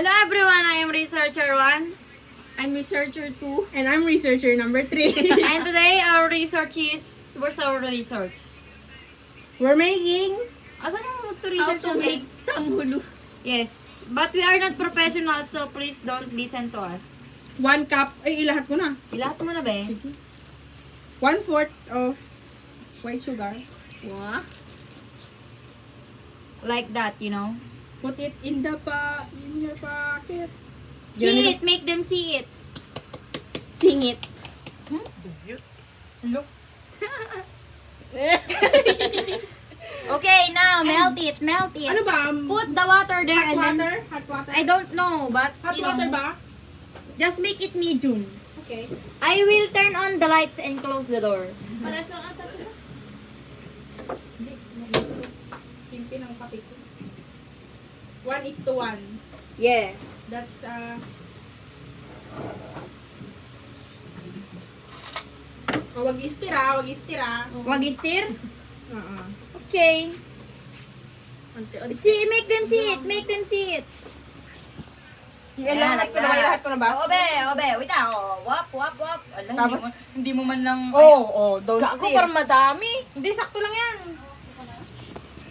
Hello everyone, I am Researcher 1. I'm researcher 2. And I'm researcher number 3. And today our research is... Where's our research? We're making... Asan yung to How research to make tanghulu. Yes. But we are not professionals, so please don't listen to us. 1 cup. Ay, ilahat ko na. Ilahat mo na be. 1/4 of white sugar. Wow. Like that, you know. Put it in your pocket. See it, make them see it. Sing it. Look. Okay, now melt it, melt it. Ano ba? Put the water there Hot and then... water? Hot water? I don't know, but Hot you water know, ba? just make it medium. Okay. I will turn on the lights and close the door. Pares lang ata sila. Timpi ng kape ko. 1:1. Yeah. That's, wag istira, wag istira. Wag stir? Oo. Okay. Unti-unti. See, make them see it, make them see it. Ilahat ko na ba? Ilahat ko na ba? Obe, obe. Wait na. Oh. Wap, wap, wap. Ala, Tapos? hindi mo man lang... Don't Gago parang madami. Hindi, sakto lang yan.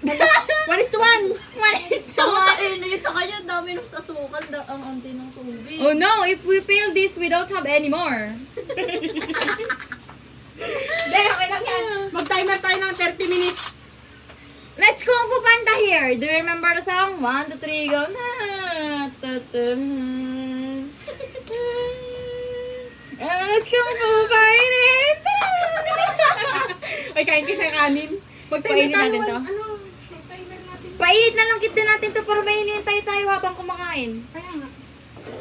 1:1. Ako sa inyo, sa kanya, dami ng sasukan, ang unti ng tubig. Oh no, if we fail this, we don't have any more. Hindi, okay lang yan. Mag-timer tayo ng 30 minutes. Let's Kung Fu Panda here. Do you remember the song? 1, 2, 3, go. Let's Kung Fu Panda. Ay, kain kita kanin. Mag-timer Painin tayo. natin to. Ano? Mag-timer natin. Painit na lang kita natin to para may hinihintay tayo habang kumakain. Kaya nga.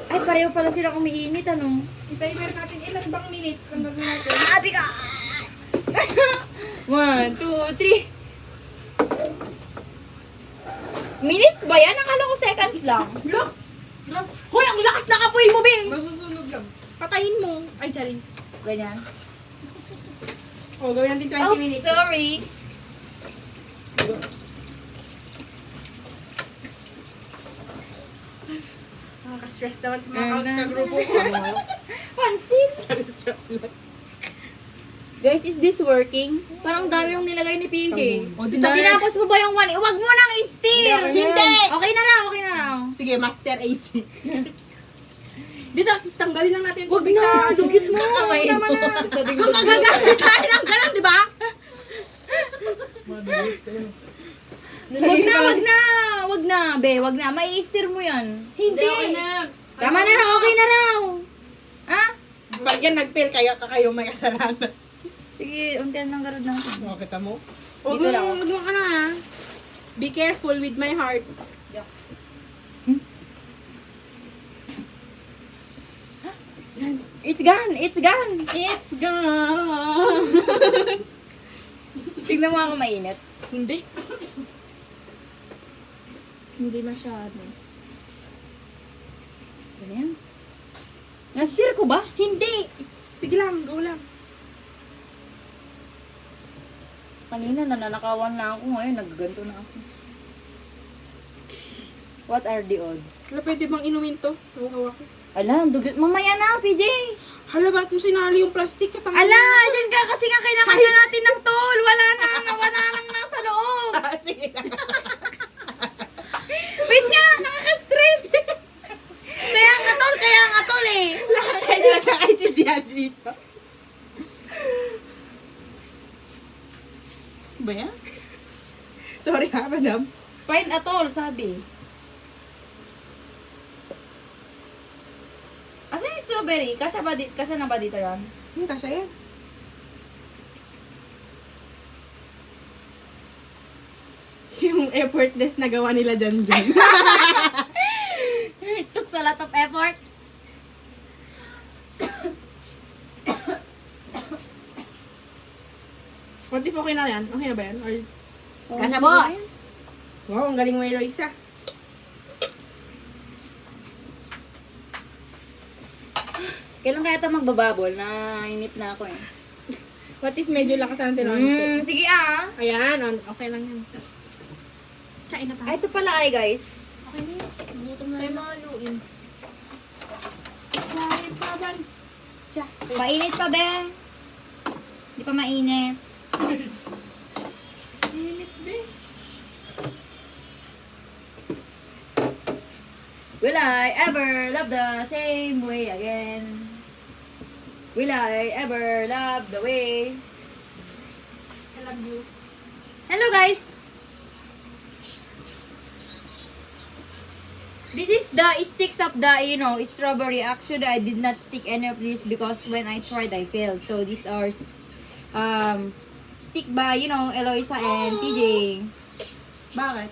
Ay, pareho pala sila umiinit, ano? I-timer natin ilan bang minutes ang gagawin natin. Sabi ka! 1, 2, 3. Minutes ba yan? Akala ko seconds lang. Look! Hoy, ang lakas na kapoy mo, Bing! Masusunog lang. Patayin mo. Ay, Charis. Ganyan. O, gawin natin 20 Oh, minutes. sorry. Nakaka-stress naman mga kagrupo ko. Pansin. Charis, chocolate. Guys, is this working? Parang dami yung nilagay ni PJ. O, di Tapos tayo. tinapos mo ba yung one? Huwag mo nang i-steer! Hindi! Okay na raw, okay na raw. Sige, Master AC. Dito, tanggalin lang natin. Huwag tubig na, sa- dugit mo. Kakamain Tama mo. na. Kagagamit tayo ng ganun, di ba? Wag na, wag na. Wag na, be. Wag na. May i-steer mo yan. Hindi, okay na yan. Tama na raw, okay na raw. Ha? Pag yan nag-fail, kayo may kasalanan. Sige, untian ng garod natin. O, kita mo? Dito lang. Huwag mo ka na, ha? Be careful with my heart. It's gone! It's gone! It's gone! Tignan mo ako mainit. Hindi. Hindi masyado. Ganyan. Na-steer ko ba? Hindi! Sige lang, go lang. Kanina nananakawan na ako, ngayon nagganto na ako. What are the odds? Hala, pwede bang inumin to? Hawak ko. Ala, dugot. Mamaya na, PJ! Hala, ba't mo sinali yung plastic? Ala, dyan ka kasi nga kailangan natin ng tol. Wala nang nasa loob. Sige lang. Wait nga, nakaka-stress. Kaya nga tol eh. Lahat kayo na nakakaintindihan dito. Ba yan? Sorry ha, madam. Find a tol, sabi. Asa yung strawberry? Kasya na ba dito yan? Kasya yan. Yung effortless na gawa nila dyan. It took a lot of effort. What if okay na yan? Okay na ba yan? Or... Kasya, boss. Wow, ang galing mo, Eloisa. Kailan kaya ito magbababol? Nainip na ako eh. What if medyo lakas ang tinonte? Sige ah. Ayan, okay lang yan. Kain na tayo. Ay, ito pala ay guys. Okay na yan. Gutom na May yan. mga luin. natin. Sorry, paban. Mainit pa, be. Hindi pa mainit. Init, be. Will I ever love the same way again? Will I ever love the way? I love you. Hello guys! This is the sticks of the, strawberry. Actually, I did not stick any of this because when I tried, I failed. So, these are stick by, Eloisa and TJ. Bakit?